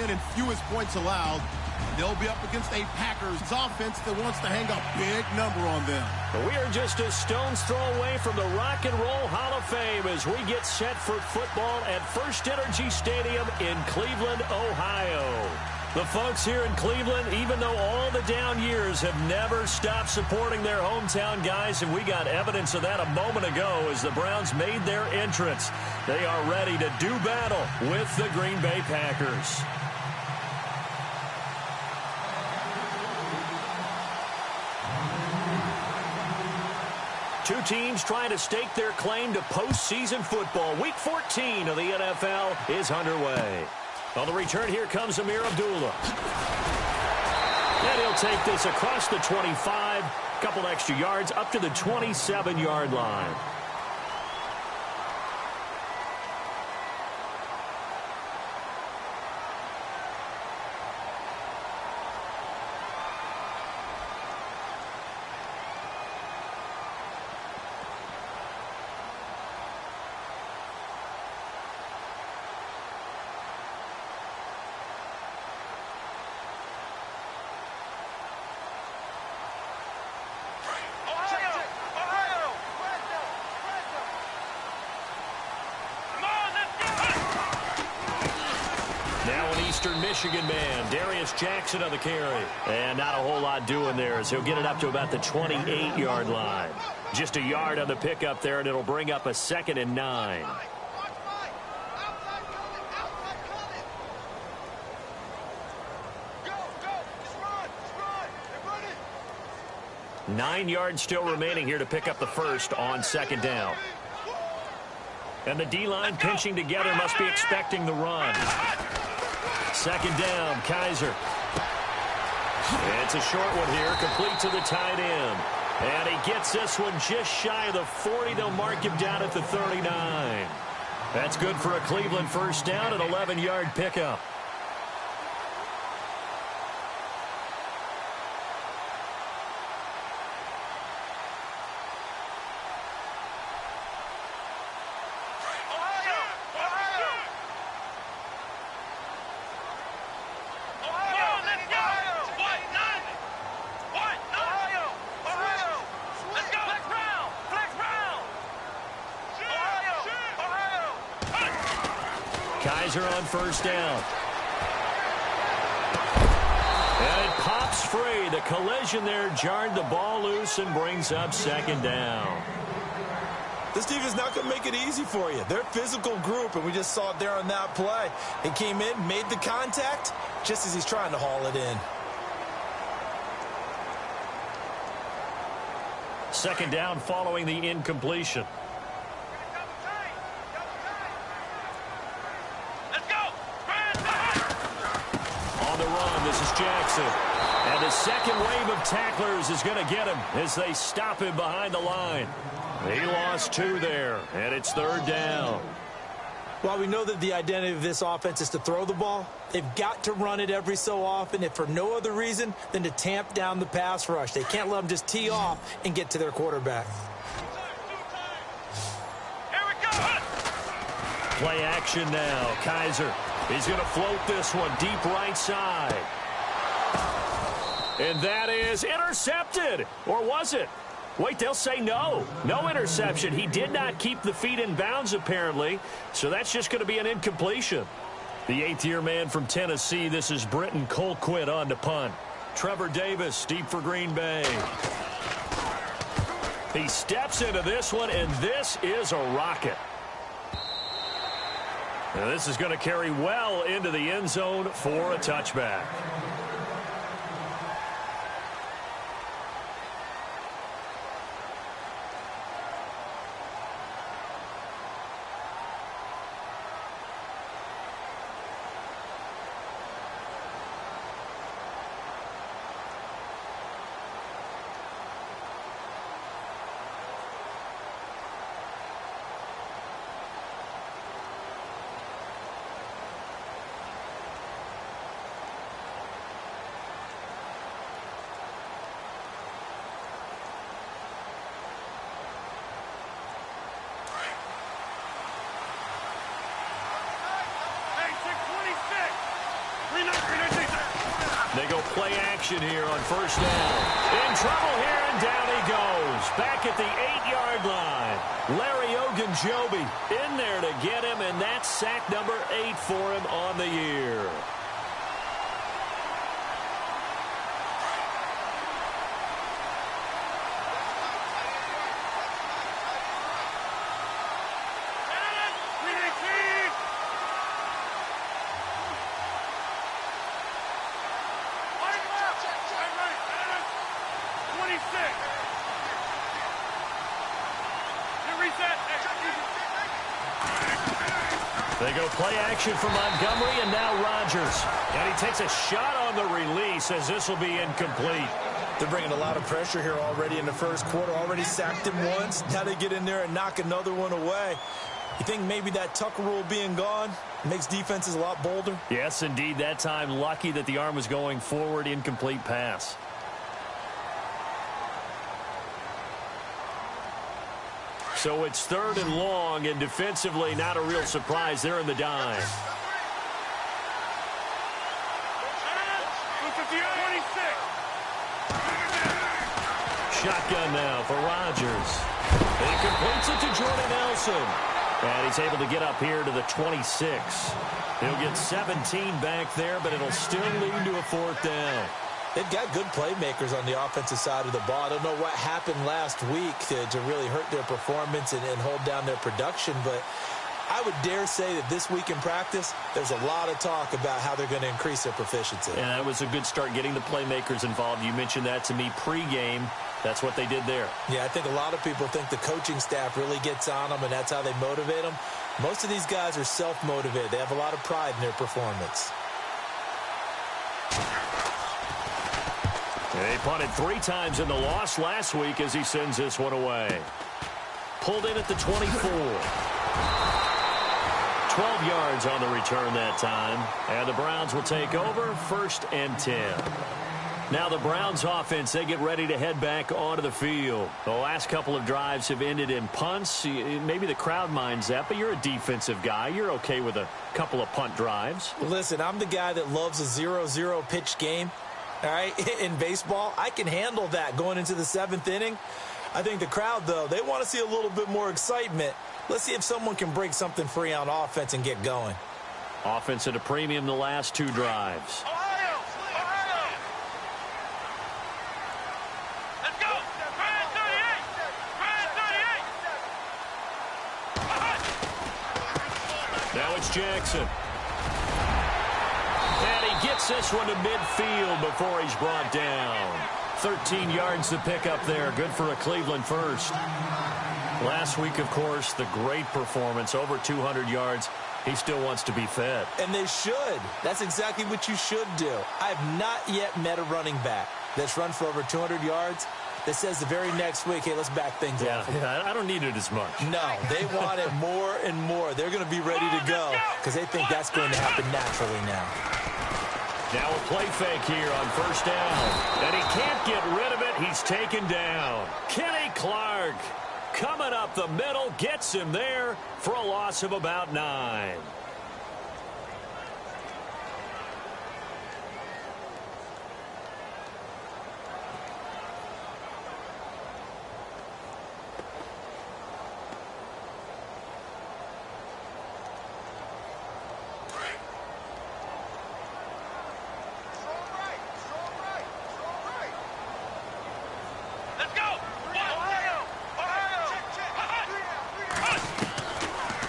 win and fewest points allowed. They'll be up against a Packers offense that wants to hang a big number on them. We are just a stone's throw away from the Rock and Roll Hall of Fame as we get set for football at First Energy Stadium in Cleveland, Ohio. The folks here in Cleveland, even though all the down years, have never stopped supporting their hometown guys, and we got evidence of that a moment ago as the Browns made their entrance. They are ready to do battle with the Green Bay Packers. Two teams trying to stake their claim to postseason football. Week 14 of the NFL is underway. On the return, here comes Amir Abdullah. And he'll take this across the 25, a couple extra yards, up to the 27-yard line. Eastern Michigan man, Darius Jackson on the carry. And not a whole lot doing there as he'll get it up to about the 28-yard line. Just a yard on the pickup there, and it'll bring up a 2nd and 9. Nine yards still remaining here to pick up the first on 2nd down. And the D-line pinching together must be expecting the run. 2nd down, Kaiser. It's a short one here, complete to the tight end. And he gets this one just shy of the 40. They'll mark him down at the 39. That's good for a Cleveland first down, an 11-yard pickup. Kaiser on first down. And it pops free. The collision there jarred the ball loose and brings up 2nd down. This defense is not going to make it easy for you. They're a physical group, and we just saw it there on that play. He came in, made the contact, just as he's trying to haul it in. 2nd down following the incompletion. This is Jackson. And the second wave of tacklers is going to get him as they stop him behind the line. He lost 2 there, and it's 3rd down. While we know that the identity of this offense is to throw the ball, they've got to run it every so often, if for no other reason than to tamp down the pass rush. They can't let them just tee off and get to their quarterback. Here we go. Play action now. Kaiser. He's going to float this one deep right side. And that is intercepted. Or was it? Wait, they'll say no. No interception. He did not keep the feet in bounds, apparently. So that's just going to be an incompletion. The 8th-year man from Tennessee, this is Britton Colquitt on to punt. Trevor Davis, deep for Green Bay. He steps into this one, and this is a rocket. Now this is going to carry well into the end zone for a touchback. They go play action here on first down. In trouble here, and down he goes. Back at the 8-yard line. Larry Ogunjobi in there to get him, and that's sack number 8 for him on the year. They go play action for Montgomery, and now Rodgers. And he takes a shot on the release as this will be incomplete. They're bringing a lot of pressure here already in the first quarter. Already sacked him once. Now they get in there and knock another one away. You think maybe that Tucker rule being gone makes defenses a lot bolder? Yes, indeed. That time, lucky that the arm was going forward. Incomplete pass. So it's 3rd and long, and defensively, not a real surprise. They're in the dime. Shotgun now for Rodgers. He completes it to Jordan Nelson. And he's able to get up here to the 26. He'll get 17 back there, but it'll still lead to a 4th down. They've got good playmakers on the offensive side of the ball. I don't know what happened last week to really hurt their performance and hold down their production, but I would dare say that this week in practice, there's a lot of talk about how they're going to increase their proficiency. And that was a good start, getting the playmakers involved. You mentioned that to me pregame. That's what they did there. Yeah, I think a lot of people think the coaching staff really gets on them, and that's how they motivate them. Most of these guys are self-motivated. They have a lot of pride in their performance. They punted 3 times in the loss last week as he sends this one away. Pulled in at the 24. 12 yards on the return that time. And the Browns will take over 1st and 10. Now the Browns offense, they get ready to head back onto the field. The last couple of drives have ended in punts. Maybe the crowd minds that, but you're a defensive guy. You're okay with a couple of punt drives. Listen, I'm the guy that loves a 0-0 pitch game. All right, in baseball, I can handle that going into the 7th inning. I think the crowd, though, they want to see a little bit more excitement. Let's see if someone can break something free on offense and get going. Offense at a premium the last 2 drives. Ohio! Let's go! Brian 38! Now it's Jackson. And he gets this one to midfield before he's brought down. 13 yards to pick up there. Good for a Cleveland first. Last week, of course, the great performance, over 200 yards. He still wants to be fed. And they should. That's exactly what you should do. I have not yet met a running back that's run for over 200 yards that says the very next week, hey, let's back things up. Yeah, I don't need it as much. No, they want it more and more. They're going to be ready to go because they think that's going to happen naturally now. Now a play fake here on first down. And he can't get rid of it. He's taken down. Kenny Clark coming up the middle, gets him there for a loss of about 9.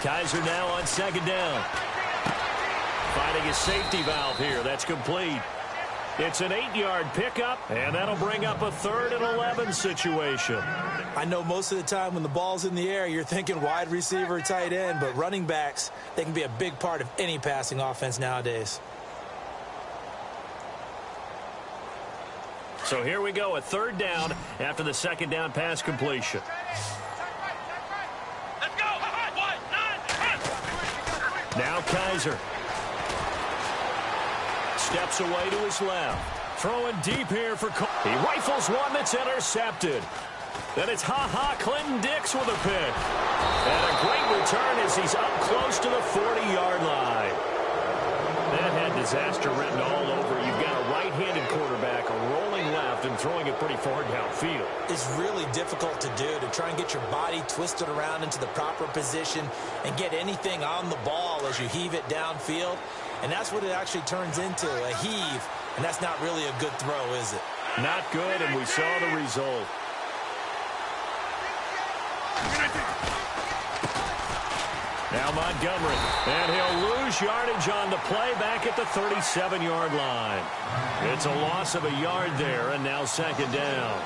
Kaiser now on 2nd down. Finding his safety valve here. That's complete. It's an 8-yard pickup, and that'll bring up a 3rd and 11 situation. I know most of the time when the ball's in the air, you're thinking wide receiver, tight end, but running backs, they can be a big part of any passing offense nowadays. So here we go, a 3rd down after the 2nd down pass completion. Now Kaiser. Steps away to his left. Throwing deep here for Cole. He rifles one that's intercepted. Then it's Clinton Dix with a pick. And a great return as he's up close to the 40-yard line. That had disaster written all over. You've got a right-handed and throwing it pretty far downfield. It's really difficult to do, to try and get your body twisted around into the proper position and get anything on the ball as you heave it downfield. And that's what it actually turns into, a heave. And that's not really a good throw, is it? Not good, and we saw the result. Now Montgomery, and he'll lose yardage on the play back at the 37-yard line. It's a loss of a yard there, and now second down.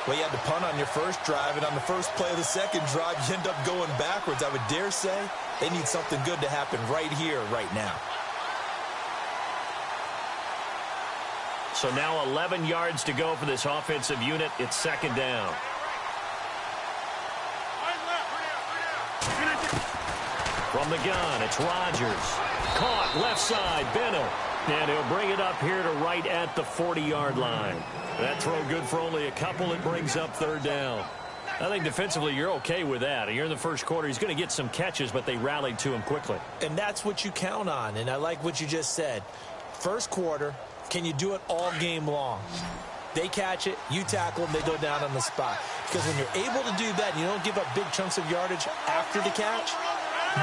Well, you had to punt on your first drive, and on the first play of the second drive, you end up going backwards. I would dare say they need something good to happen right here, right now. So now 11 yards to go for this offensive unit. It's second down. From the gun, it's Rodgers. Caught left side, Bennett. And he'll bring it up here to right at the 40-yard line. That throw good for only a couple. It brings up third down. I think defensively you're okay with that. You're in the first quarter. He's going to get some catches, but they rallied to him quickly. And that's what you count on, and I like what you just said. First quarter, can you do it all game long? They catch it, you tackle them, they go down on the spot. Because when you're able to do that and you don't give up big chunks of yardage after the catch,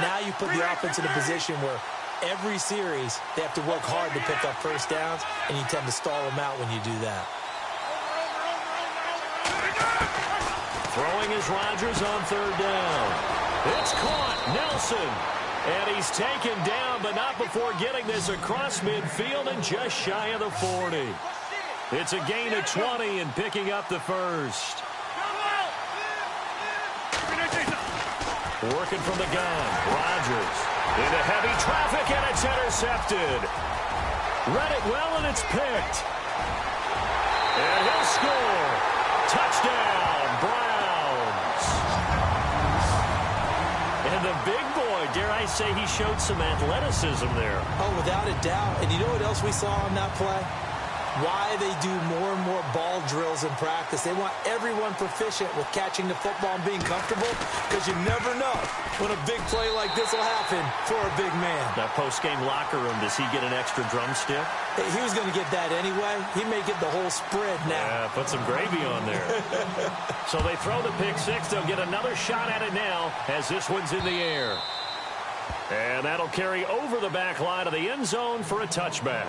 now you put the offense in a position where every series they have to work hard to pick up first downs, and you tend to stall them out when you do that. Throwing is Rodgers on third down. It's caught, Nelson. And he's taken down, but not before getting this across midfield and just shy of the 40. It's a gain of 20 and picking up the first. Working from the gun, Rodgers into heavy traffic, and it's intercepted. Read it well, and it's picked. And he'll score. Touchdown, Browns. And the big boy, dare I say, he showed some athleticism there. Oh, without a doubt. And you know what else we saw on that play? Why they do more and more ball drills in practice. They want everyone proficient with catching the football and being comfortable, because you never know when a big play like this will happen for a big man. That post-game locker room, does he get an extra drumstick? He was going to get that anyway. He may get the whole spread now. Yeah, put some gravy on there. So they throw the pick six. They'll get another shot at it now as this one's in the air. And that'll carry over the back line of the end zone for a touchback.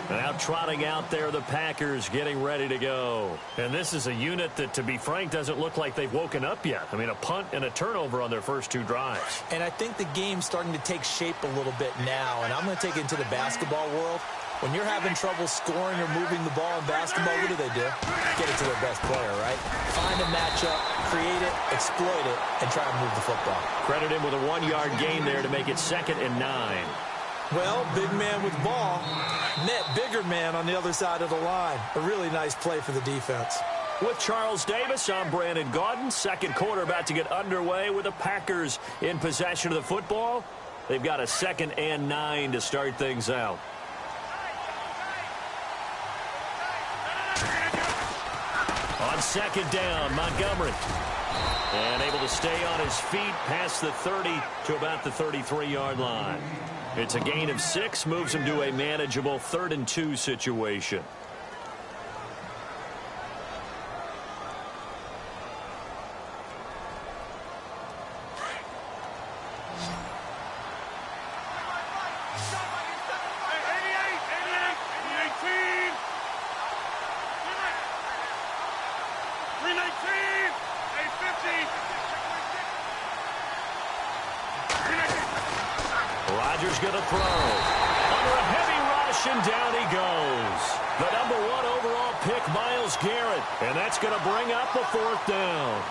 Now trotting out there, the Packers getting ready to go. And this is a unit that, to be frank, doesn't look like they've woken up yet. I mean, a punt and a turnover on their first two drives. And I think the game's starting to take shape a little bit now. And I'm going to take it into the basketball world. When you're having trouble scoring or moving the ball in basketball, what do? Get it to their best player, right? Find a matchup, create it, exploit it, and try and move the football. Credit him with a 1-yard gain there to make it 2nd and 9. Well, big man with ball met bigger man on the other side of the line. A really nice play for the defense. With Charles Davis, I'm Brandon Gaudin. Second quarter about to get underway with the Packers in possession of the football. They've got a 2nd and 9 to start things out. On second down, Montgomery. And able to stay on his feet past the 30 to about the 33-yard line. It's a gain of 6, moves him to a manageable 3rd and 2 situation. Rodgers going to throw. Under a heavy rush, and down he goes. The number 1 overall pick, Myles Garrett. And that's going to bring up a 4th down.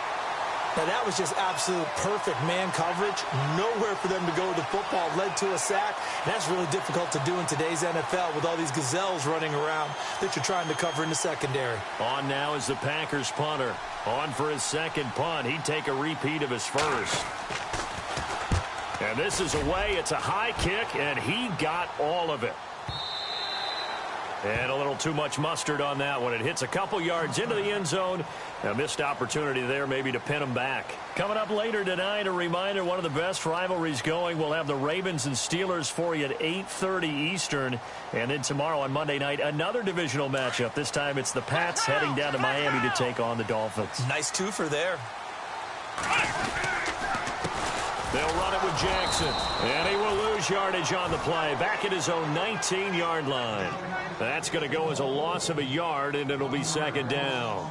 Now, that was just absolute perfect man coverage. Nowhere for them to go with the football. Led to a sack. And that's really difficult to do in today's NFL with all these gazelles running around that you're trying to cover in the secondary. On now is the Packers punter. On for his second punt. He'd take a repeat of his first. And this is away. It's a high kick, and he got all of it. And a little too much mustard on that one. It hits a couple yards into the end zone. A missed opportunity there maybe to pin them back. Coming up later tonight, a reminder, one of the best rivalries going. We'll have the Ravens and Steelers for you at 8:30 Eastern. And then tomorrow on Monday night, another divisional matchup. This time it's the Pats heading down to Miami to take on the Dolphins. Nice twofer there. They'll run it with Jackson. And he will lose yardage on the play. Back at his own 19-yard line. That's going to go as a loss of a yard, and it'll be second down.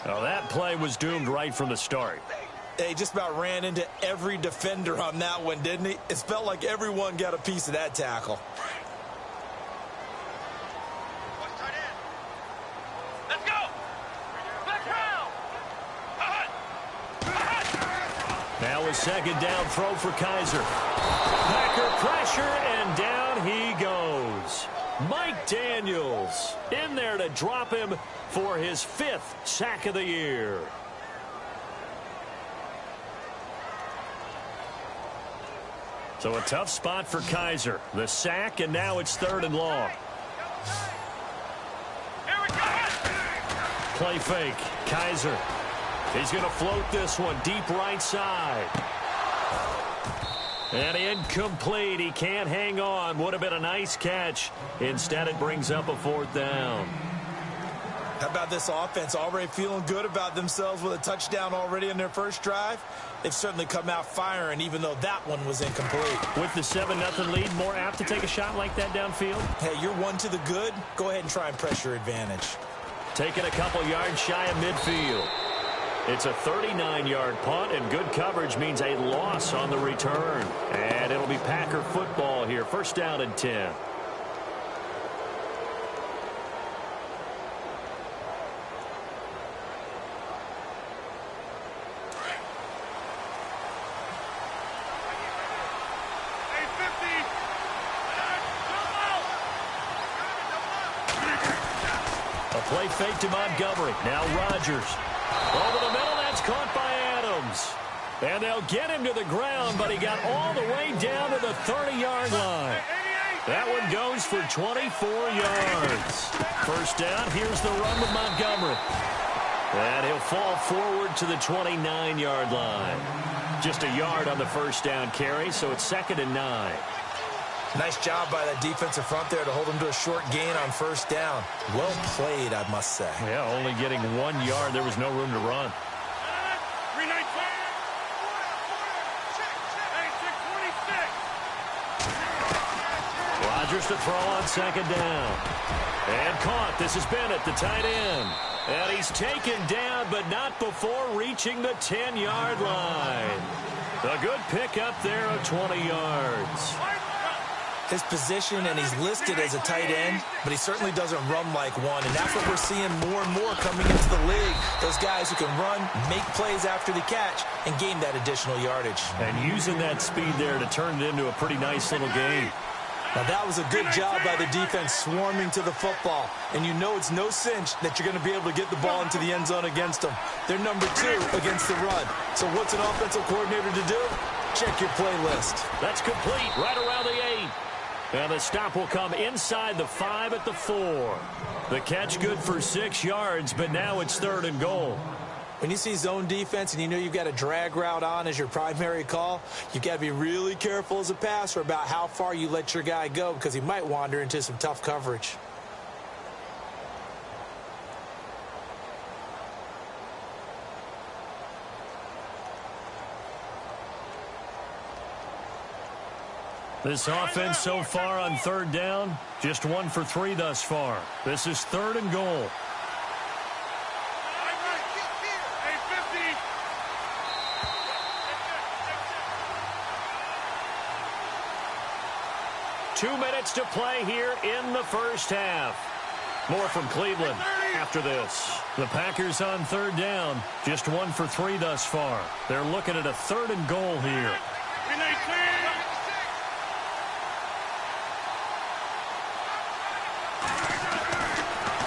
Now, that play was doomed right from the start. He just about ran into every defender on that one, didn't he? It felt like everyone got a piece of that tackle. Let's go. Let's round. Now a second down throw for Kaiser. Packer pressure, and down he goes. Mike Daniels in there to drop him for his 5th sack of the year. So a tough spot for Kaiser. The sack, and now it's 3rd and long. Here we go. Play fake. Kaiser. He's going to float this one deep right side. And incomplete. He can't hang on. Would have been a nice catch. Instead, it brings up a 4th down. How about this offense? Already feeling good about themselves with a touchdown already in their first drive. They've certainly come out firing, even though that one was incomplete. With the 7-0 lead, more apt to take a shot like that downfield? Hey, you're one to the good. Go ahead and try and press your advantage. Taking a couple yards shy of midfield. It's a 39-yard punt, and good coverage means a loss on the return. And it'll be Packer football here. 1st down and 10. A play fake to Montgomery. Now Rodgers. Over the middle, that's caught by Adams. And they'll get him to the ground, but he got all the way down to the 30-yard line. That one goes for 24 yards. 1st down, here's the run with Montgomery. And he'll fall forward to the 29-yard line. Just a yard on the 1st down carry, so it's 2nd and 9. Nice job by that defensive front there to hold him to a short gain on 1st down. Well played, I must say. Yeah, only getting 1 yard. There was no room to run. Rodgers to throw on 2nd down. And caught. This is Bennett, the tight end. And he's taken down, but not before reaching the 10-yard line. A good pickup there of 20 yards. His position, and he's listed as a tight end, but he certainly doesn't run like one, and that's what we're seeing more and more coming into the league. Those guys who can run, make plays after the catch, and gain that additional yardage. And using that speed there to turn it into a pretty nice little game. Now, that was a good job by the defense swarming to the football. And you know it's no cinch that you're going to be able to get the ball into the end zone against them. They're number 2 against the run. So what's an offensive coordinator to do? Check your playlist. That's complete right around the 8. And the stop will come inside the 5 at the 4. The catch good for 6 yards, but now it's 3rd and goal. When you see zone defense and you know you've got a drag route on as your primary call, you've got to be really careful as a passer about how far you let your guy go because he might wander into some tough coverage. This offense so far on 3rd down, just 1 for 3 thus far. This is 3rd and goal. 2 minutes to play here in the 1st half. More from Cleveland after this. The Packers on 3rd down, just 1 for 3 thus far. They're looking at a 3rd and goal here.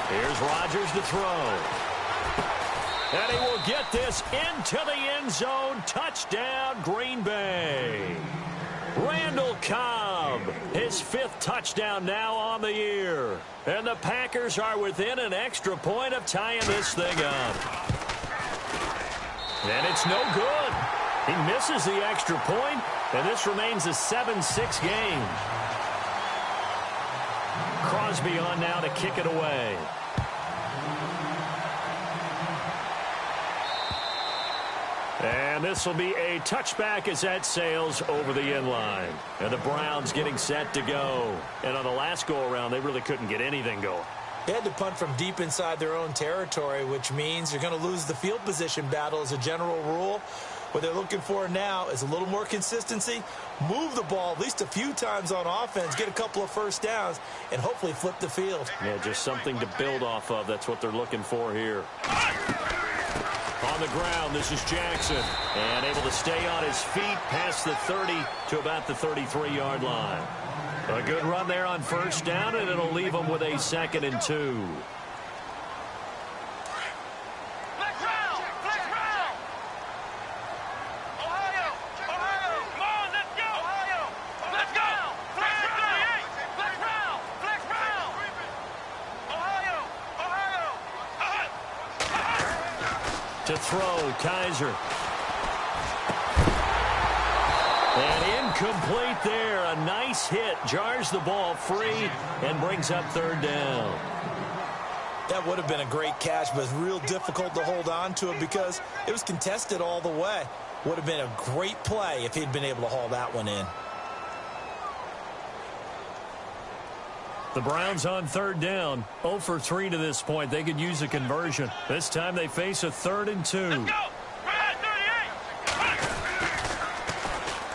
Here's Rodgers to throw. And he will get this into the end zone. Touchdown, Green Bay. Randall Cobb Chubb. His 5th touchdown now on the year. And the Packers are within an extra point of tying this thing up. And it's no good. He misses the extra point, and this remains a 7-6 game. Crosby on now to kick it away. And this will be a touchback as that sails over the end line. And the Browns getting set to go. And on the last go-around, they really couldn't get anything going. They had to punt from deep inside their own territory, which means you're going to lose the field position battle as a general rule. What they're looking for now is a little more consistency, move the ball at least a few times on offense, get a couple of first downs, and hopefully flip the field. Yeah, just something to build off of. That's what they're looking for here. On the ground, this is Jackson. And able to stay on his feet past the 30 to about the 33-yard line. A good run there on first down, and it'll leave them with a 2nd and 2. To throw, Kaiser. And incomplete there. A nice hit. Jars the ball free and brings up 3rd down. That would have been a great catch, but it's real difficult to hold on to it because it was contested all the way. Would have been a great play if he'd been able to haul that one in. The Browns on 3rd down. 0 for 3 to this point. They could use a conversion. This time they face a 3rd and 2.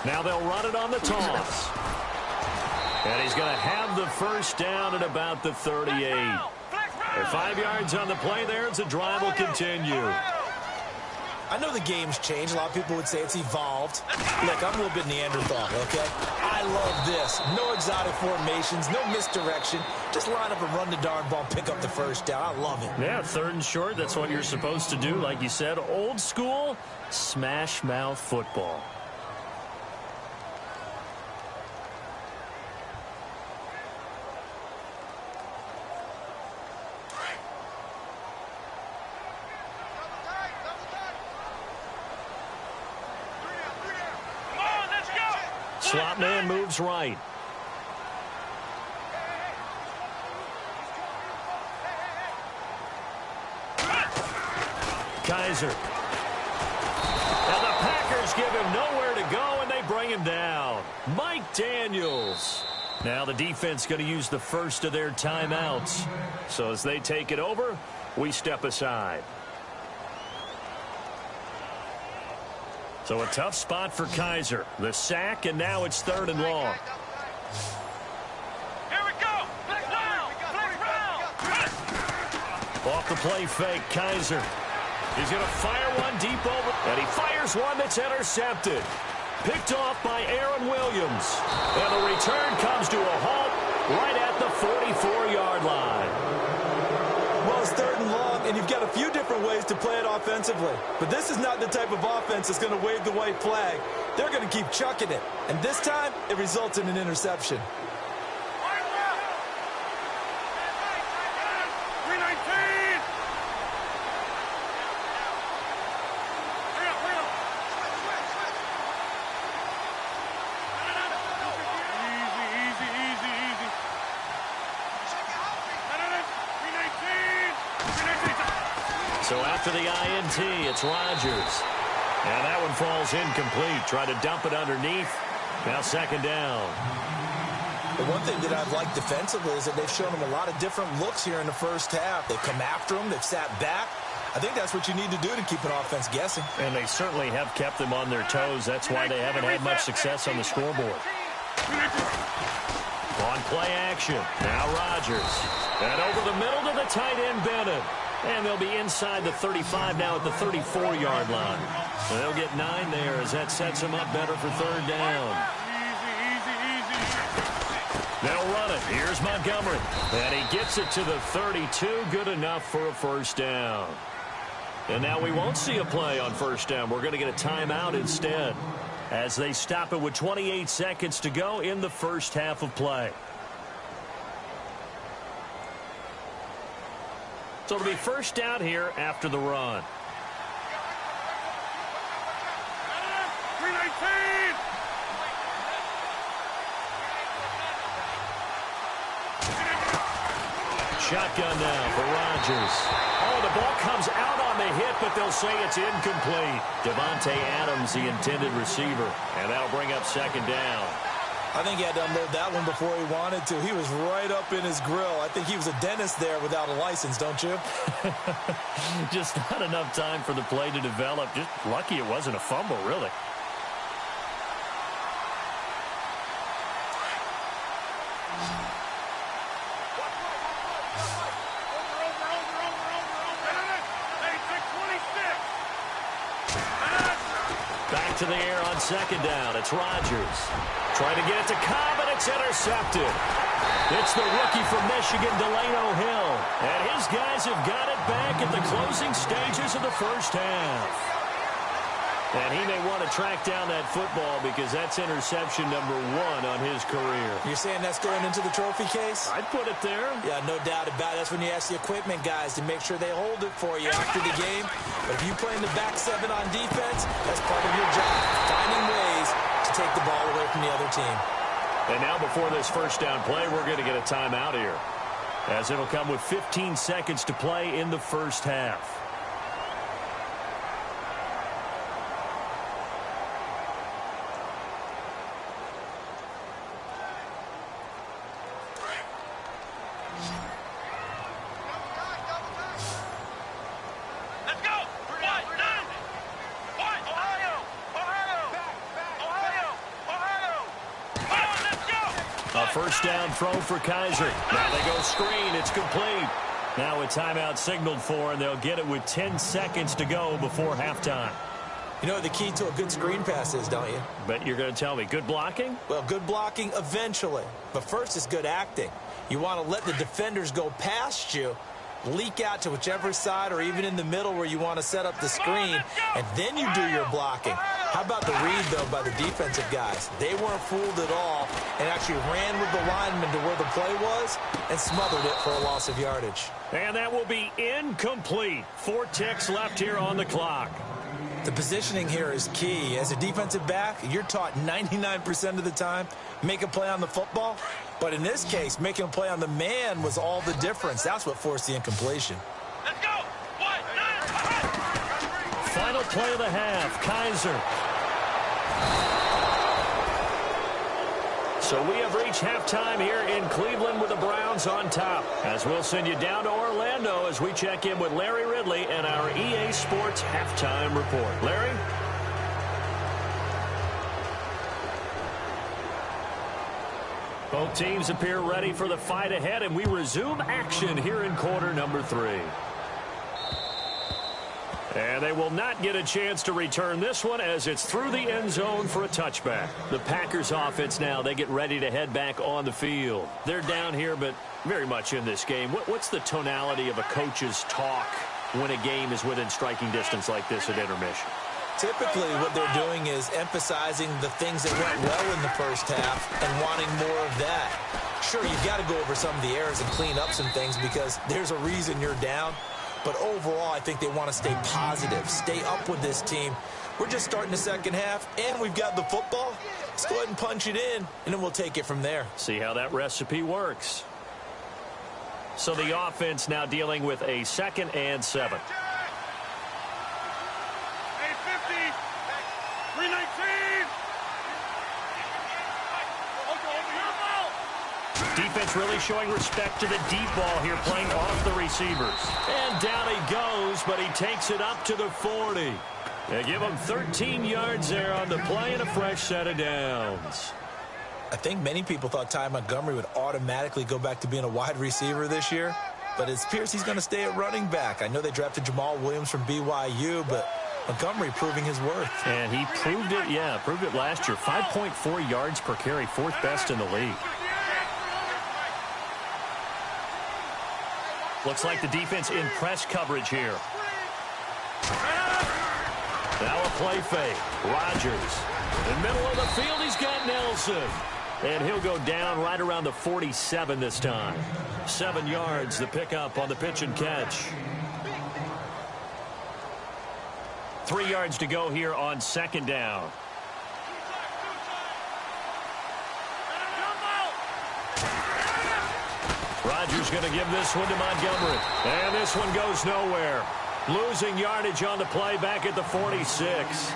Now they'll run it on the toss. And he's going to have the first down at about the 38. At 5 yards on the play there as the drive will continue. I know the game's changed. A lot of people would say it's evolved. Look, I'm a little bit Neanderthal, okay? I love this. No exotic formations, no misdirection. Just line up and run the darn ball, pick up the first down. I love it. Yeah, 3rd and short. That's what you're supposed to do. Like you said, old school, smash mouth football. Slot man moves right. Kaiser. And the Packers give him nowhere to go, and they bring him down. Mike Daniels. Now the defense going to use the first of their timeouts. So as they take it over, we step aside. So a tough spot for Kaiser. The sack, and now it's 3rd and long. Here we go. Flex round. Off the play fake, Kaiser. He's going to fire one deep over, and he fires one that's intercepted. Picked off by Aaron Williams. And the return comes to a halt right at the 44-yard line. Well, it's 3rd and long, and you've got a few different ways to play it offensively. But this is not the type of offense that's going to wave the white flag. They're going to keep chucking it. And this time, it results in an interception. 319. Easy. So after the INT, it's Rodgers. And that one falls incomplete. Try to dump it underneath. Now 2nd down. The one thing that I've liked defensively is that they've shown them a lot of different looks here in the first half. They've come after them. They've sat back. I think that's what you need to do to keep an offense guessing. And they certainly have kept them on their toes. That's why they haven't had much success on the scoreboard. On play action. Now Rodgers. And over the middle to the tight end, Bennett. And they'll be inside the 35 now at the 34-yard line. And they'll get 9 there as that sets them up better for 3rd down. They'll run it. Here's Montgomery. And he gets it to the 32. Good enough for a first down. And now we won't see a play on first down. We're going to get a timeout instead. as they stop it with 28 seconds to go in the first half of play. So it'll be first down here after the run. 319. Shotgun now for Rodgers. Oh, the ball comes out on the hit, but they'll say it's incomplete. Devontae Adams, the intended receiver, and that'll bring up second down. I think he had to unload that one before he wanted to. He was right up in his grill. I think he was a dentist there without a license, don't you? Just not enough time for the play to develop. Just lucky it wasn't a fumble, really. Back to the air on second down. It's Rodgers. Trying to get it to Cobb, and it's intercepted. It's the rookie from Michigan, Delano Hill. And his guys have got it back at the closing stages of the first half. And he may want to track down that football because that's interception number 1 on his career. You're saying that's going into the trophy case? I'd put it there. Yeah, no doubt about it. That's when you ask the equipment guys to make sure they hold it for you after the game. But if you play in the back 7 on defense, that's part of your job, finding ways to take the ball away from the other team. And now before this first down play, we're going to get a timeout here, as it'll come with 15 seconds to play in the first half. First down throw for Kaiser. Now they go screen. It's complete. Now a timeout signaled for, and they'll get it with 10 seconds to go before halftime. You know what the key to a good screen pass is, don't you? But you're going to tell me, good blocking? Well, good blocking eventually. But first is good acting. You want to let the defenders go past you, leak out to whichever side or even in the middle where you want to set up the screen, and then you do your blocking. How about the read, though, by the defensive guys? They weren't fooled at all and actually ran with the lineman to where the play was and smothered it for a loss of yardage. And that will be incomplete. 4 ticks left here on the clock. The positioning here is key. As a defensive back, you're taught 99% of the time, make a play on the football. But in this case, making a play on the man was all the difference. That's what forced the incompletion. Let's go. 1, 9, Final play of the half, Kaiser. So we have reached halftime here in Cleveland with the Browns on top. As we'll send you down to Orlando as we check in with Larry Ridley and our EA Sports halftime report. Larry? Both teams appear ready for the fight ahead, and we resume action here in quarter number 3. And they will not get a chance to return this one as it's through the end zone for a touchback. The Packers offense now, they get ready to head back on the field. They're down here, but very much in this game. What's the tonality of a coach's talk when a game is within striking distance like this at intermission? Typically, what they're doing is emphasizing the things that went well in the first half and wanting more of that. Sure, you've got to go over some of the errors and clean up some things because there's a reason you're down. But overall, I think they want to stay positive, stay up with this team. We're just starting the second half, and we've got the football. Let's go ahead and punch it in, and then we'll take it from there. See how that recipe works. So the offense now dealing with a 2nd and 7. 850. 319. Defense really showing respect to the deep ball here, playing off the receivers. And down he goes, but he takes it up to the 40. They give him 13 yards there on the play and a fresh set of downs. I think many people thought Ty Montgomery would automatically go back to being a wide receiver this year, but it appears he's going to stay at running back. I know they drafted Jamal Williams from BYU, but Montgomery proving his worth. And he proved it, proved it last year. 5.4 yards per carry, 4th best in the league. Looks like the defense in press coverage here. Now a play fake. Rodgers. In the middle of the field, he's got Nelson. And he'll go down right around the 47 this time. 7 yards, the pickup on the pitch and catch. 3 yards to go here on second down. Rodgers going to give this one to Montgomery. And this one goes nowhere. Losing yardage on the play back at the 46.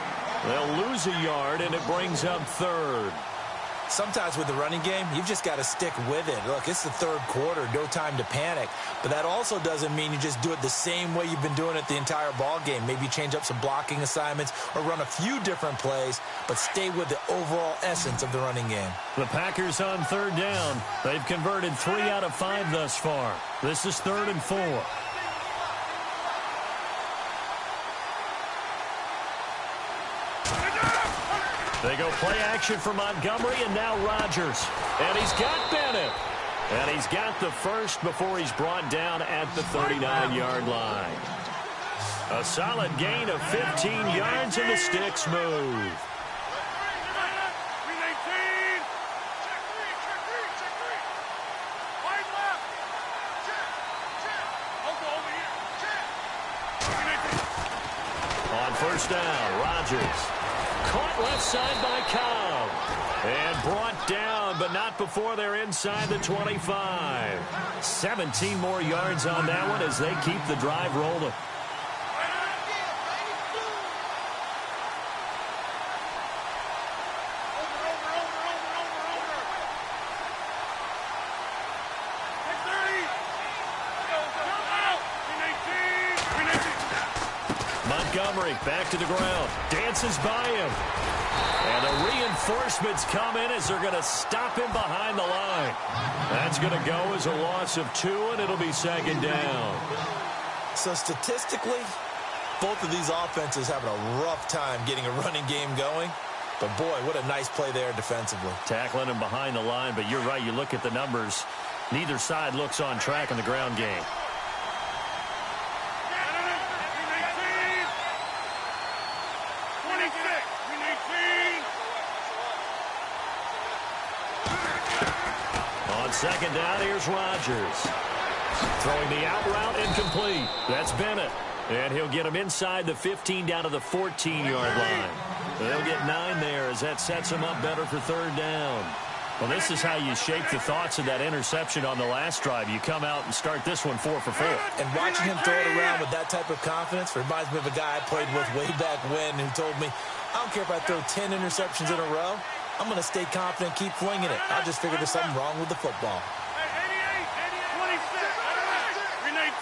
They'll lose a yard, and it brings up third. Sometimes with the running game, you've just got to stick with it. Look, it's the third quarter, no time to panic. But that also doesn't mean you just do it the same way you've been doing it the entire ball game. Maybe change up some blocking assignments or run a few different plays, but stay with the overall essence of the running game. The Packers on third down. They've converted 3 out of 5 thus far. This is 3rd and 4. They go play action for Montgomery, and now Rodgers. And he's got Bennett. And he's got the first before he's brought down at the 39-yard line. A solid gain of 15 yards, and the sticks move. On first down, Rodgers. Caught left side by Cobb. And brought down, but not before they're inside the 25. 17 more yards on that one as they keep the drive rolling. Montgomery back to the ground. Dances by him. And the reinforcements come in as they're going to stop him behind the line. That's going to go as a loss of 2, and it'll be second down. So statistically, both of these offenses having a rough time getting a running game going. But, boy, what a nice play there defensively. Tackling him behind the line, but you're right. You look at the numbers. Neither side looks on track in the ground game. On second down, here's Rodgers. Throwing the out route, incomplete. That's Bennett. And he'll get him inside the 15 down to the 14-yard line. They'll get 9 there as that sets him up better for third down. Well, this is how you shake the thoughts of that interception on the last drive. You come out and start this one 4 for 4. And watching him throw it around with that type of confidence reminds me of a guy I played with way back when who told me, I don't care if I throw 10 interceptions in a row. I'm going to stay confident, keep flinging it. I just figured there's something wrong with the football. 26.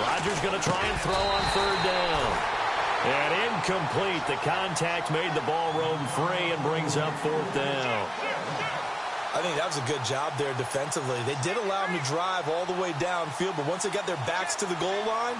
Rodgers going to try and throw on third down. And incomplete. The contact made the ball roam free and brings up fourth down. I think that was a good job there defensively. They did allow them to drive all the way downfield, but once they got their backs to the goal line,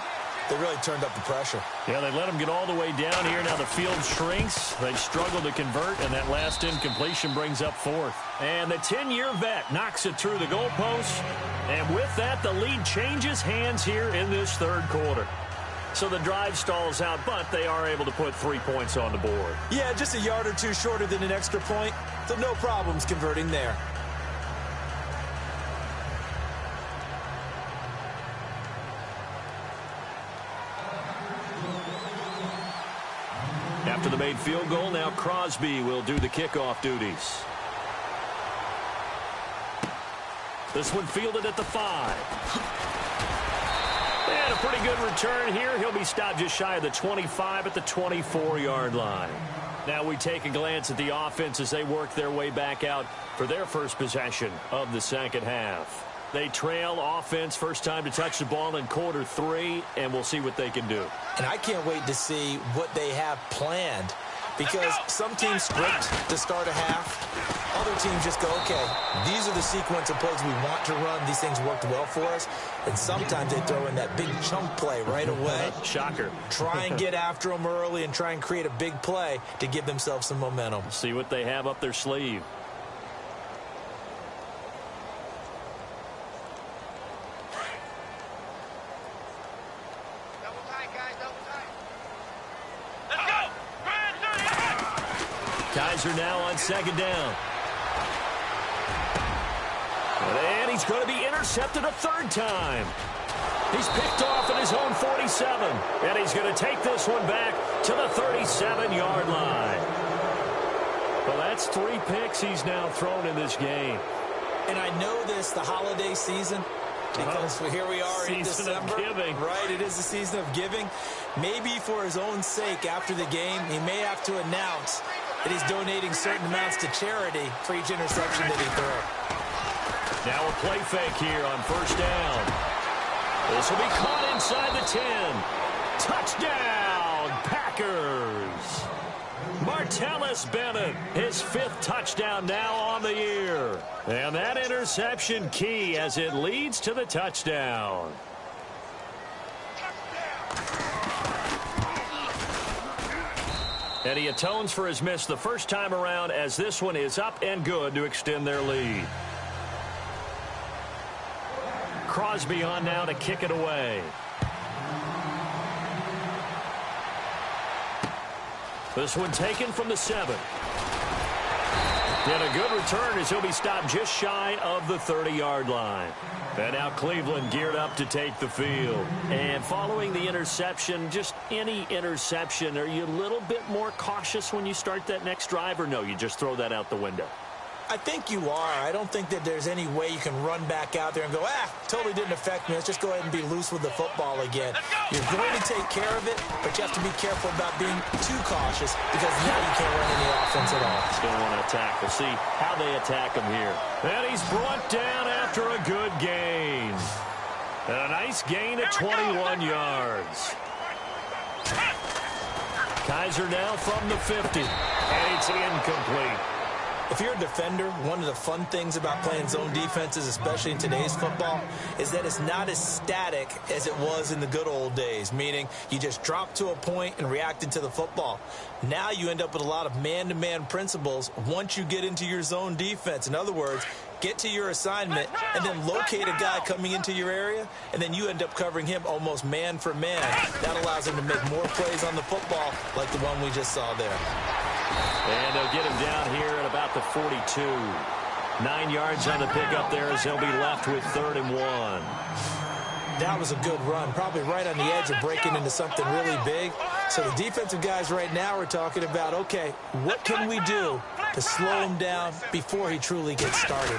they really turned up the pressure. Yeah, they let them get all the way down here. Now the field shrinks. They struggle to convert, and that last incompletion brings up fourth. And the 10-year vet knocks it through the goalpost. And with that, the lead changes hands here in this third quarter. So the drive stalls out, but they are able to put 3 points on the board. Yeah, just a yard or two shorter than an extra point, so no problems converting there. After the made field goal, now Crosby will do the kickoff duties. This one fielded at the 5. And a pretty good return here. He'll be stopped just shy of the 25 at the 24-yard line. Now we take a glance at the offense as they work their way back out for their first possession of the second half. They trail offense first time to touch the ball in quarter 3, and we'll see what they can do. And I can't wait to see what they have planned, because some teams script to start a half. Other teams just go, okay, these are the sequence of plays we want to run. These things worked well for us. And sometimes they throw in that big chunk play right away. Shocker. Try and get after them early and try and create a big play to give themselves some momentum. See what they have up their sleeve. Let's go. Kaiser now on second down. And he's going to be intercepted a third time. He's picked off at his own 47. And he's going to take this one back to the 37-yard line. Well, that's 3 picks he's now thrown in this game. And I know this, the holiday season, because here we are in December. Season of giving. Right, it is the season of giving. Maybe for his own sake after the game, he may have to announce that he's donating certain amounts to charity for each interception that he throws. Now a play fake here on first down. This will be caught inside the 10. Touchdown, Packers. Martellus Bennett, his 5th touchdown now on the year. And that interception key as it leads to the touchdown. And he atones for his miss the first time around as this one is up and good to extend their lead. Crosby on now to kick it away. This one taken from the 7. And a good return as he'll be stopped just shy of the 30-yard line. And now Cleveland geared up to take the field. And following the interception, just any interception, are you a little bit more cautious when you start that next drive, or no, you just throw that out the window? I think you are. I don't think that there's any way you can run back out there and go, totally didn't affect me. Let's just go ahead and be loose with the football again. You're going to take care of it, but you have to be careful about being too cautious because now you can't run any offense at all. Still want to attack. We'll see how they attack him here. And he's brought down after a good gain. And a nice gain at 21 yards. Kaiser now from the 50. And it's incomplete. If you're a defender, one of the fun things about playing zone defenses, especially in today's football, is that it's not as static as it was in the good old days, meaning you just drop to a point and reacted to the football. Now you end up with a lot of man-to-man principles once you get into your zone defense. In other words, get to your assignment and then locate a guy coming into your area, and then you end up covering him almost man for man. That allows him to make more plays on the football like the one we just saw there. And they'll get him down here at about the 42. 9 yards on the pickup there as they'll be left with 3rd and 1. That was a good run, probably right on the edge of breaking into something really big. So the defensive guys right now are talking about, okay, what can we do to slow him down before he truly gets started?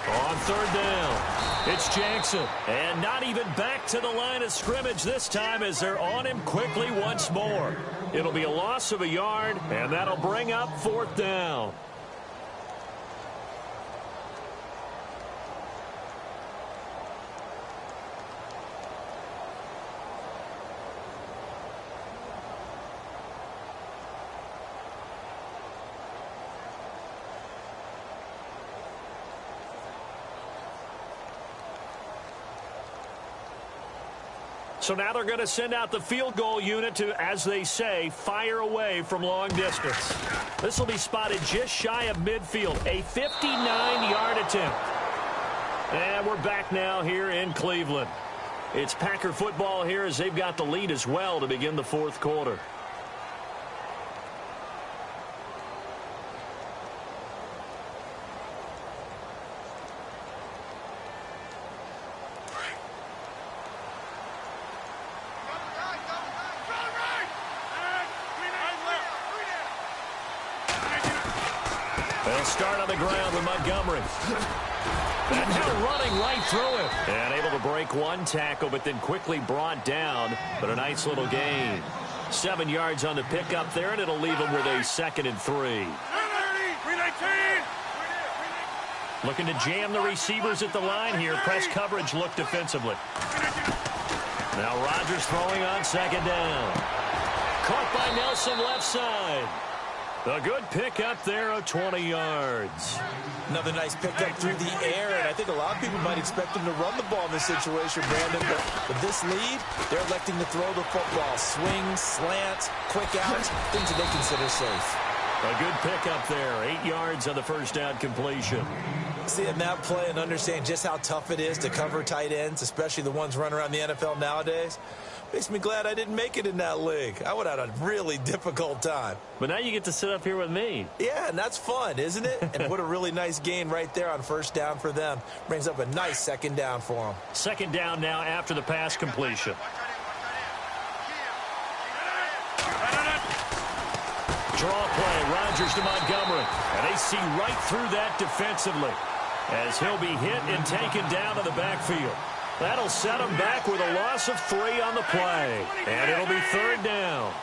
On 3rd down, it's Jackson. And not even back to the line of scrimmage this time as they're on him quickly once more. It'll be a loss of a yard, and that'll bring up 4th down. So now they're going to send out the field goal unit to, as they say, fire away from long distance. This will be spotted just shy of midfield, a 59-yard attempt. And we're back now here in Cleveland. It's Packer football here as they've got the lead as well to begin the 4th quarter. They'll start on the ground with Montgomery. And now running right through it. And able to break one tackle, but then quickly brought down. But a nice little gain. 7 yards on the pickup there, and it'll leave him with a 2nd and 3. Looking to jam the receivers at the line here. Press coverage look defensively. Now Rodgers throwing on 2nd down. Caught by Nelson left side. A good pickup there of 20 yards. Another nice pickup through the air, and I think a lot of people might expect him to run the ball in this situation, Brandon, but with this lead, they're electing to throw the football. Swings, slants, quick outs, things that they consider safe. A good pickup there, 8 yards on the first down completion. Seeing that play and understand just how tough it is to cover tight ends, especially the ones running around the NFL nowadays. Makes me glad I didn't make it in that league. I would have had a really difficult time. But now you get to sit up here with me. Yeah, and that's fun, isn't it? And what a really nice gain right there on first down for them. Brings up a nice second down for them. Second down now after the pass completion. Draw play, Rodgers to Montgomery. And they see right through that defensively as he'll be hit and taken down to the backfield. That'll set him back with a loss of 3 on the play. And it'll be third down.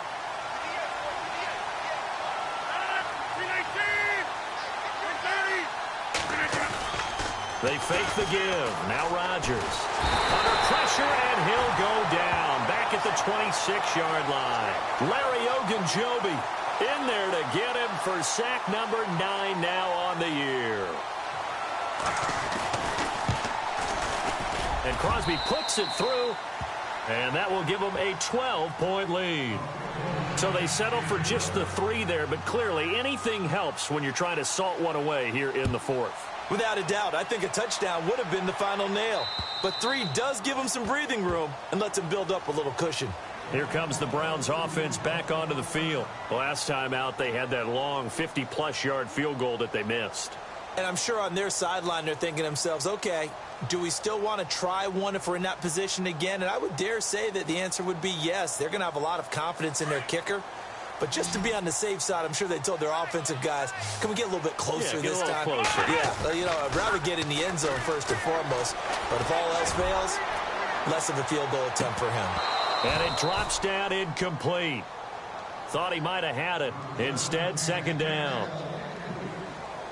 They fake the give. Now Rodgers. Under pressure, and he'll go down. Back at the 26-yard line. Larry Ogunjobi in there to get him for sack number 9 now on the year. And Crosby puts it through, and that will give them a 12-point lead. So they settle for just the 3 there, but clearly anything helps when you're trying to salt one away here in the fourth. Without a doubt, I think a touchdown would have been the final nail. But 3 does give them some breathing room and lets them build up a little cushion. Here comes the Browns offense back onto the field. Last time out, they had that long 50-plus yard field goal that they missed. And I'm sure on their sideline, they're thinking to themselves, okay, do we still want to try one if we're in that position again? And I would dare say that the answer would be yes. They're going to have a lot of confidence in their kicker. But just to be on the safe side, I'm sure they told their offensive guys, can we get a little bit closer this time? Closer. Yeah, you know, I'd rather get in the end zone first and foremost. But if all else fails, less of a field goal attempt for him. And it drops down incomplete. Thought he might have had it. Instead, second down.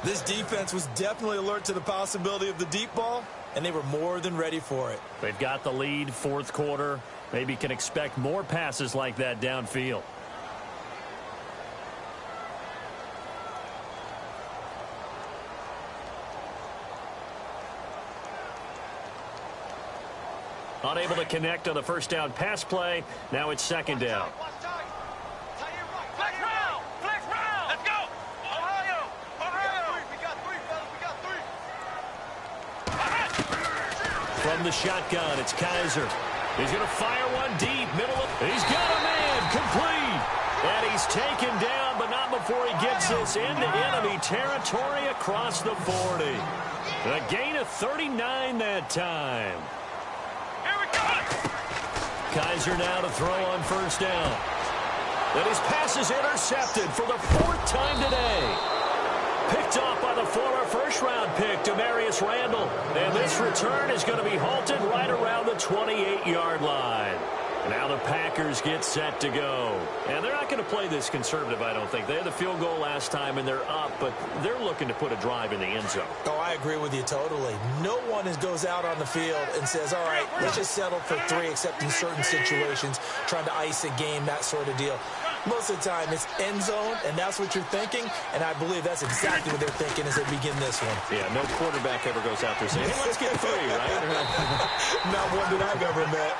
This defense was definitely alert to the possibility of the deep ball, and they were more than ready for it. They've got the lead, fourth quarter. Maybe can expect more passes like that downfield. Unable to connect on the first down pass play. Now it's second down. Flex round! Flex round! Let's go! Ohio! Ohio! We got 3, fellas. We got 3. From the shotgun, it's Kaiser. He's going to fire one deep. Middle of... He's got a man. Complete. And he's taken down, but not before he gets this into enemy territory across the 40. A gain of 39 that time. Kaiser now to throw on first down. And his pass is intercepted for the 4th time today. Picked off by the former first-round pick, Demarius Randall. And this return is going to be halted right around the 28-yard line. Now the Packers get set to go. And they're not going to play this conservative, I don't think. They had the field goal last time, and they're up, but they're looking to put a drive in the end zone. Oh, I agree with you totally. No one goes out on the field and says, all right, let's just settle for 3, except in certain situations, trying to ice a game, that sort of deal. Most of the time, it's end zone, and that's what you're thinking, and I believe that's exactly what they're thinking as they begin this one. Yeah, no quarterback ever goes out there saying, hey, let's get 3, right? Not one that I've ever met.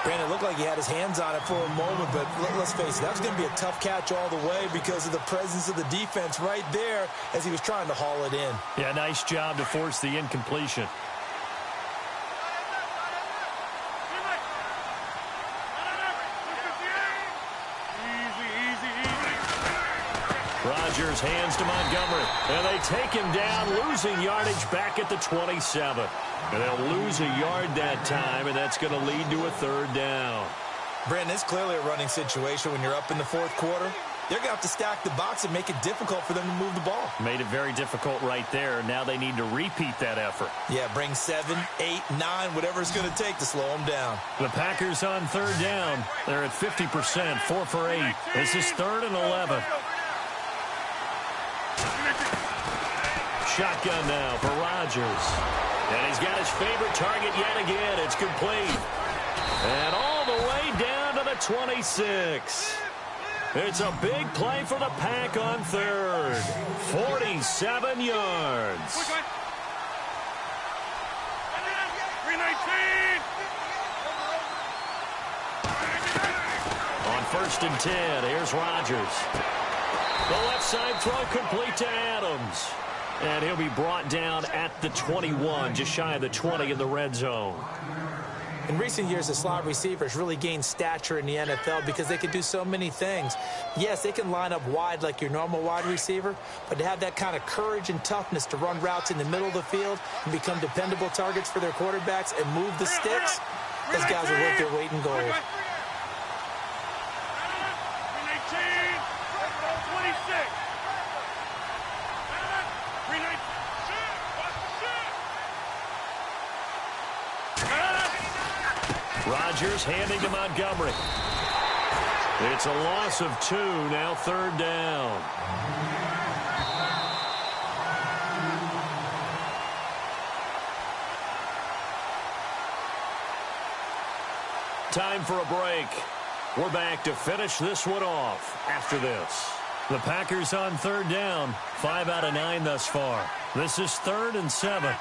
Brandon, it looked like he had his hands on it for a moment, but let's face it, that was going to be a tough catch all the way because of the presence of the defense right there as he was trying to haul it in. Yeah, nice job to force the incompletion. Rodgers hands to Montgomery, and they take him down, losing yardage back at the 27. And they'll lose a yard that time, and that's going to lead to a third down. Brandon, it's clearly a running situation when you're up in the 4th quarter. They're going to have to stack the box and make it difficult for them to move the ball. Made it very difficult right there. Now they need to repeat that effort. Yeah, bring 7, 8, 9, whatever it's going to take to slow them down. The Packers on third down. They're at 50%, 4 for 8. This is 3rd and 11. Shotgun now for Rodgers. And he's got his favorite target yet again. It's complete. And all the way down to the 26. It's a big play for the Pack on 3rd. 47 yards. 319. On 1st and 10, here's Rodgers. The left side throw complete to Adams. And he'll be brought down at the 21, just shy of the 20 in the red zone. In recent years, the slot receivers really gained stature in the NFL because they can do so many things. Yes, they can line up wide like your normal wide receiver, but to have that kind of courage and toughness to run routes in the middle of the field and become dependable targets for their quarterbacks and move the sticks, those guys are worth their weight in gold. 26. Rodgers handing to Montgomery. It's a loss of 2, now 3rd down. Time for a break. We're back to finish this one off after this. The Packers on 3rd down, 5 out of 9 thus far. This is 3rd and 7.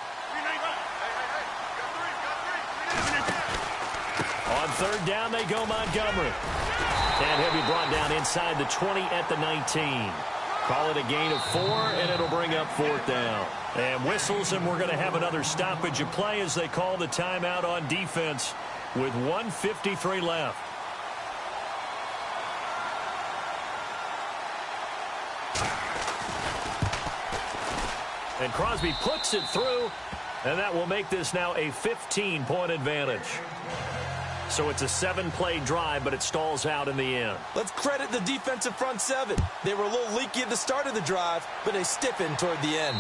On 3rd down, they go Montgomery. And he'll be brought down inside the 20 at the 19. Call it a gain of 4, and it'll bring up 4th down. And whistles, and we're going to have another stoppage of play as they call the timeout on defense with 1:53 left. And Crosby puts it through, and that will make this now a 15-point advantage. So it's a 7-play drive, but it stalls out in the end. Let's credit the defensive front 7. They were a little leaky at the start of the drive, but they stiffened toward the end.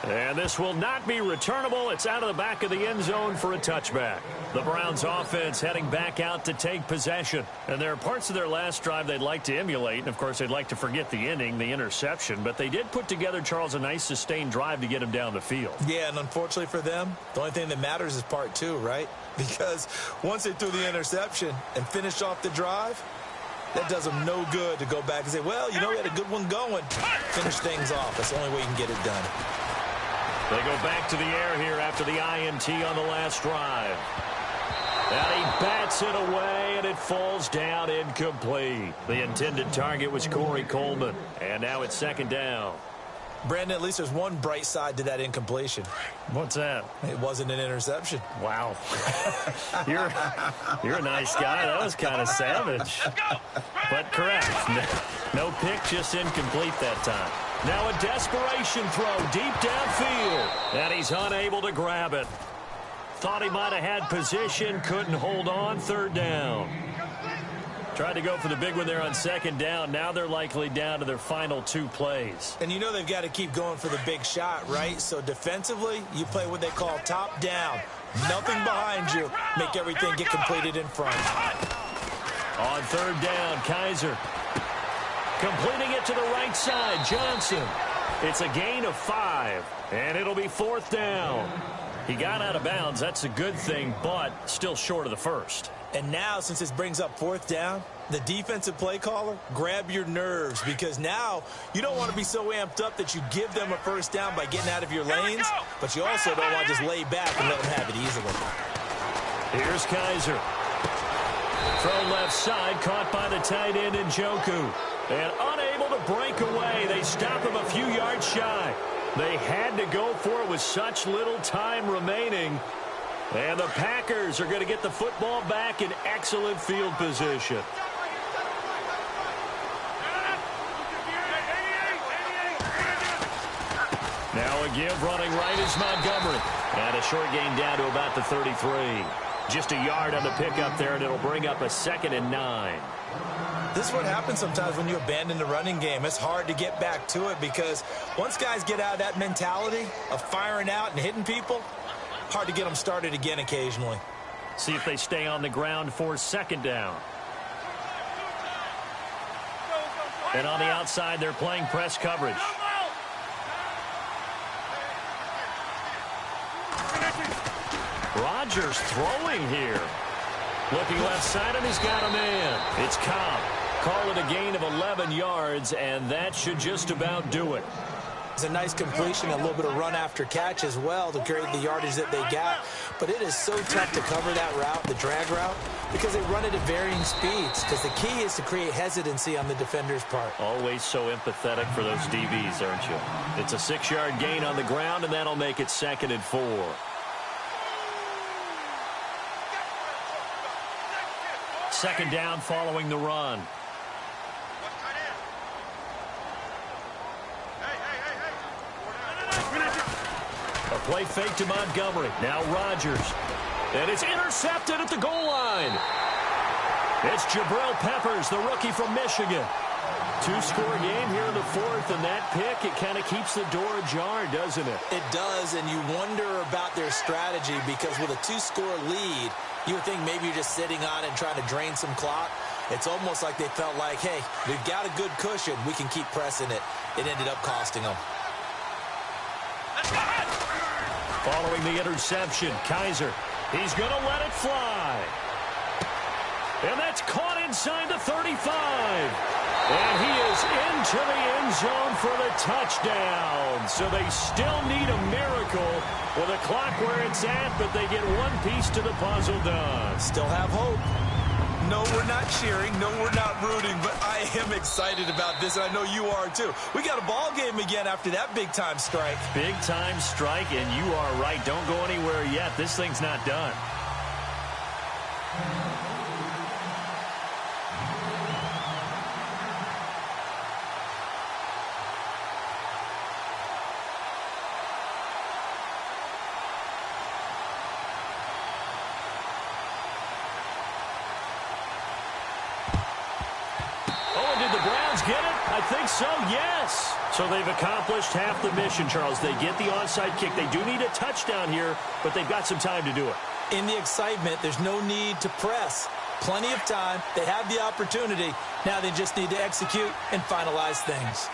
And this will not be returnable. It's out of the back of the end zone for a touchback. The Browns offense heading back out to take possession. And there are parts of their last drive they'd like to emulate. And, of course, they'd like to forget the inning, the interception. But they did put together, Charles, a nice sustained drive to get him down the field. Yeah, and unfortunately for them, the only thing that matters is part 2, right? Because once they threw the interception and finished off the drive, that does them no good to go back and say, well, you know, we had a good one going. Finish things off. That's the only way you can get it done. They go back to the air here after the INT on the last drive. And he bats it away, and it falls down incomplete. The intended target was Corey Coleman. And now it's 2nd down. Brandon, at least there's one bright side to that incompletion. What's that? It wasn't an interception. Wow. You're a nice guy. That was kind of savage. But correct. No pick, just incomplete that time. Now a desperation throw deep downfield. And he's unable to grab it. Thought he might have had position, couldn't hold on. 3rd down. Tried to go for the big one there on 2nd down. Now they're likely down to their final 2 plays. And you know they've got to keep going for the big shot, right? So defensively, you play what they call top down. Nothing behind you. Make everything get completed in front. On 3rd down, Kaiser. Completing it to the right side, Johnson. It's a gain of 5, and it'll be 4th down. He got out of bounds. That's a good thing, but still short of the first. And now, since this brings up 4th down, the defensive play caller, grab your nerves, because now you don't want to be so amped up that you give them a 1st down by getting out of your lanes, but you also don't want to just lay back and let them have it easily. Here's Kaiser. Throw left side, caught by the tight end Njoku. And unable to break away. They stop him a few yards shy. They had to go for it with such little time remaining. And the Packers are going to get the football back in excellent field position. Now a give running right is Montgomery. And a short gain down to about the 33. Just a yard on the pickup there, and it'll bring up a 2nd and 9. This is what happens sometimes when you abandon the running game. It's hard to get back to it because once guys get out of that mentality of firing out and hitting people, hard to get them started again occasionally. See if they stay on the ground for 2nd down. And on the outside, they're playing press coverage. Rodgers throwing here. Looking left side, and he's got a man. It's Cobb. Call it a gain of 11 yards, and that should just about do it. It's a nice completion, a little bit of run after catch as well to create the yardage that they got. But it is so tough to cover that route, the drag route, because they run it at varying speeds. Because the key is to create hesitancy on the defender's part. Always so empathetic for those DBs, aren't you? It's a 6-yard gain on the ground, and that'll make it 2nd and 4. second down following the run. A play fake to Montgomery. Now Rodgers. And it's intercepted at the goal line. It's Jabril Peppers, the rookie from Michigan. Two-score game here in the fourth, and that pick, it kind of keeps the door ajar, doesn't it? It does, and you wonder about their strategy because with a two-score lead, you would think maybe you're just sitting on it and trying to drain some clock. It's almost like they felt like, hey, we've got a good cushion. We can keep pressing it. It ended up costing them. Following the interception, Kaiser, he's going to let it fly. And that's caught inside the 35. And he is into the end zone for the touchdown. So they still need a miracle with a clock where it's at, but they get one piece to the puzzle done. Still have hope. No, we're not cheering. No, we're not rooting. But I am excited about this, and I know you are too. We got a ball game again after that big-time strike. Big-time strike, and you are right. Don't go anywhere yet. This thing's not done. I think so, yes. So they've accomplished half the mission, Charles. They get the onside kick. They do need a touchdown here, but they've got some time to do it. In the excitement, there's no need to press. Plenty of time. They have the opportunity. Now they just need to execute and finalize things.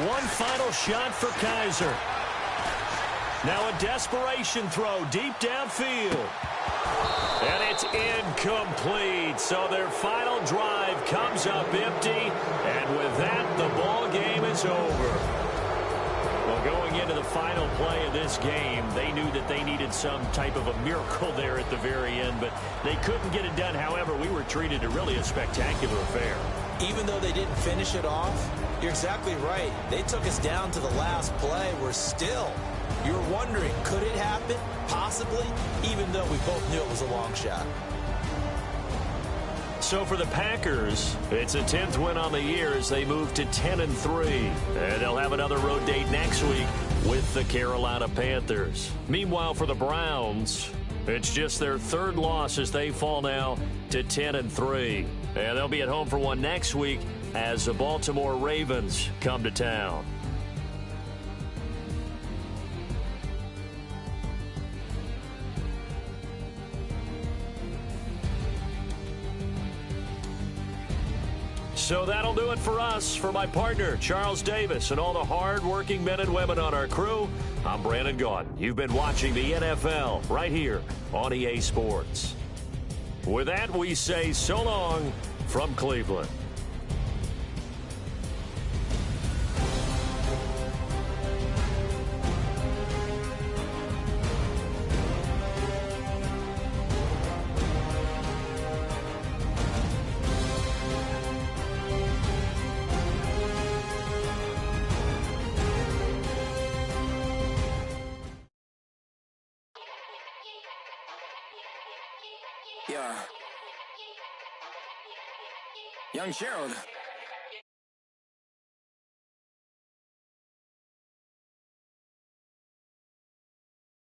One final shot for Kaiser. Now a desperation throw deep downfield. And it's incomplete. So their final drive comes up empty. And with that, the ball game is over. Well, going into the final play of this game, they knew that they needed some type of a miracle there at the very end, but they couldn't get it done. However, we were treated to really a spectacular affair. Even though they didn't finish it off, you're exactly right. They took us down to the last play. We're still... You're wondering, could it happen? Possibly, even though we both knew it was a long shot. So for the Packers, it's a 10th win on the year as they move to 10-3. And they'll have another road date next week with the Carolina Panthers. Meanwhile, for the Browns, it's just their third loss as they fall now to 10-3. And they'll be at home for one next week as the Baltimore Ravens come to town. So that'll do it for us. For my partner, Charles Davis, and all the hard-working men and women on our crew, I'm Brandon Gaudin. You've been watching the NFL right here on EA Sports. With that, we say so long from Cleveland. Yeah. Young Gerald.